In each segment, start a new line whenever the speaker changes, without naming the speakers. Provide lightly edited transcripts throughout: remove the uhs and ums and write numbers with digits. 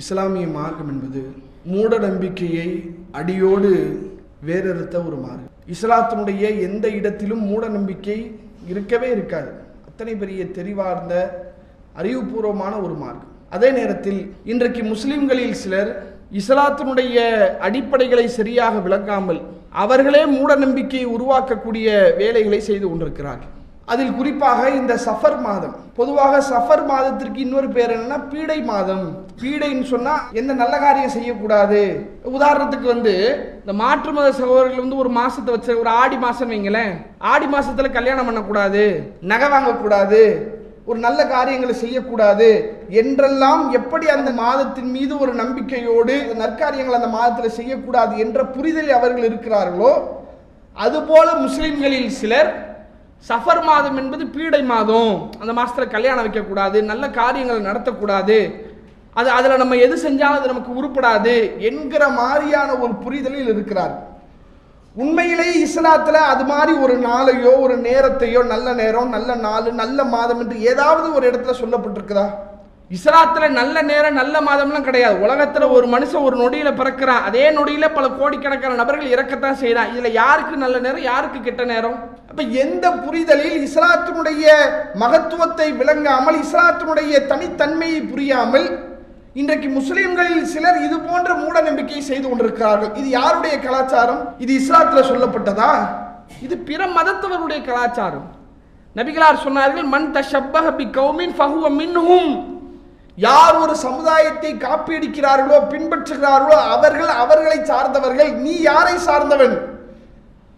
இஸ்லாமிய மார்க்கம் என்பது மூட நம்பிக்கையை அடியோடு வேறறுத்த ஒரு மார்க்கம். இஸ்லாத்தினுடைய எந்த இடத்திலும் மூட நம்பிக்கை இருக்கவே இருக்காது. அத்தனை பெரிய தெரிவார்ந்த அறிவுபூர்வமான ஒரு மார்க்கம். அதே நேரத்தில் இன்றைக்கு முஸ்லிம்களில் சிலர் இஸ்லாத்தினுடைய அடிப்படைகளை சரியாக விளக்காமல் அவர்களே மூட நம்பிக்கையை உருவாக்கக்கூடிய வேலைகளை செய்து கொண்டிருக்கிறார்கள். அதில் குறிப்பாக இந்த சஃபர் மாதம், பொதுவாக சஃபர் மாதத்திற்கு இன்னொரு பேர் என்னன்னா பீடை மாதம். பீடைன்னு சொன்னா எந்த நல்ல காரியம் செய்யக்கூடாது. உதாரணத்துக்கு இந்த மாற்று மத சகோதரர்கள் ஒரு மாசத்தை வச்சு ஒரு ஆடி மாசம் வைங்களேன், ஆடி மாசத்துல கல்யாணம் பண்ணக்கூடாது, நகை வாங்கக்கூடாது, ஒரு நல்ல காரியங்களை செய்யக்கூடாது என்றெல்லாம் எப்படி அந்த மாதத்தின் மீது ஒரு நம்பிக்கையோடு நற்காரியங்கள் அந்த மாதத்தில் செய்யக்கூடாது என்ற புரிதலில் அவர்கள் இருக்கிறார்களோ, அதுபோல முஸ்லிம்களில் சிலர் சஃபர் மாதம் என்பது பீடை மாதம், அந்த மாதத்தில் கல்யாணம் வைக்கக்கூடாது, நல்ல காரியங்களை நடத்தக்கூடாது, அதில் நம்ம எது செஞ்சாலும் அது நமக்கு உருப்படாது என்கிற மாதிரியான ஒரு புரிதலில் இருக்கிறார். உண்மையிலேயே இஸ்லாத்தில் அது மாதிரி ஒரு நாளையோ ஒரு நேரத்தையோ நல்ல நேரம், நல்ல நாள், நல்ல மாதம் என்று ஏதாவது ஒரு இடத்துல சொல்லப்பட்டிருக்குதா? இஸ்லாத்தில் நல்ல நேரம் நல்ல மாதம்லாம் கிடையாது. உலகத்தில் ஒரு மனுஷன் ஒரு நொடியில பிறக்கிறான், அதே நொடியில பல கோடிக்கணக்கான நபர்கள் இறக்கத்தான் செய்யறான். இதுல யாருக்கு நல்ல நேரம், யாருக்கு கெட்ட நேரம்? அப்ப எந்த புரிதலில் இஸ்லாத்தினுடைய மகத்துவத்தை விளங்காமல், இஸ்லாத்தினுடைய தனித்தன்மையை புரியாமல் இன்றைக்கு முஸ்லிம்களில் சிலர் இது போன்ற மூட நம்பிக்கையை செய்து கொண்டிருக்கிறார்கள். இது யாருடைய கலாச்சாரம்? இது இஸ்லாத்தில் சொல்லப்பட்டதா? இது பிற மதத்தவருடைய கலாச்சாரம். நபிகளார் சொன்னார்கள், மன் தஷப்பஹ பிகௌமின் ஃபஹுவ மின்ஹும். யார் ஒரு சமுதாயத்தை காப்பியடிக்கிறார்களோ பின்பற்றுகிறார்களோ அவர்கள் அவர்களை சார்ந்தவர்கள். நீ யாரை சார்ந்தவன்?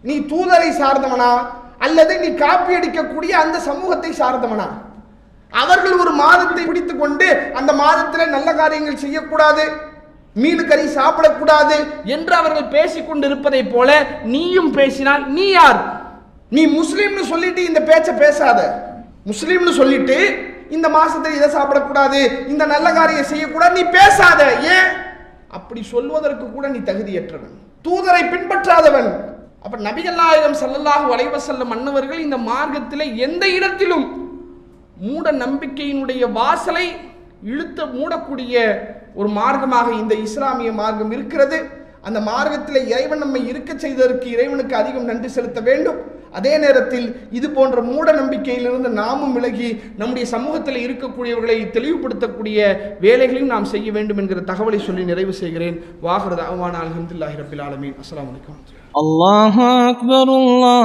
நீ தூதரை சார்ந்தவனா அல்லது நீ காப்பியடிக்கக்கூடிய அந்த சமூகத்தை சார்ந்தவனா? அவர்கள் ஒரு மாதத்தை பிடித்துக் கொண்டு அந்த மாதத்தில் நல்ல காரியங்கள் செய்யக்கூடாது, மீன் கறி சாப்பிடக்கூடாது என்று அவர்கள் பேசிக்கொண்டு இருப்பதை போல நீயும் பேசினால் நீ யார்? நீ முஸ்லீம்னு சொல்லிட்டு இந்த பேச்சை பேசாத. முஸ்லீம்னு சொல்லிட்டு இந்த மாசத்தில் இதை சாப்பிடக்கூடாது, இந்த நல்ல காரியம் செய்யக்கூடாது நீ பேசாத. ஏன்? அப்படி சொல்வதற்கு கூட நீ தகுதியற்றவன், தூதரை பின்பற்றாதவன். அப்ப நபிகள் நாயகம் ஸல்லல்லாஹு அலைஹி வஸல்லம் அன்னவர்கள் இந்த மார்க்கத்தில் எந்த இடத்திலும் மூட நம்பிக்கையினுடைய வாசலை இழுத்து மூடக்கூடிய ஒரு மார்க்கமாக இந்த இஸ்லாமிய மார்க்கம் இருக்கிறது. அந்த மார்க்கத்தில் இறைவன் நம்மை இருக்க செய்ததற்கு இறைவனுக்கு அதிகம் நன்றி செலுத்த வேண்டும். அதே நேரத்தில் இது போன்ற மூட நம்பிக்கையிலிருந்து நாமும் விலகி நம்முடைய சமூகத்தில் இருக்கக்கூடியவர்களை தெளிவுபடுத்தக்கூடிய வேலைகளையும் நாம் செய்ய வேண்டும் என்கிற தகவலை சொல்லி நிறைவு செய்கிறேன். வாஹிரு தஅவானா அல்ஹம்துலில்லாஹி ரப்பில் ஆலமீன். அஸ்ஸலாமு அலைக்கும்.
அல்லாஹு அக்பர், அல்லாஹு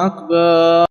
அக்பர்.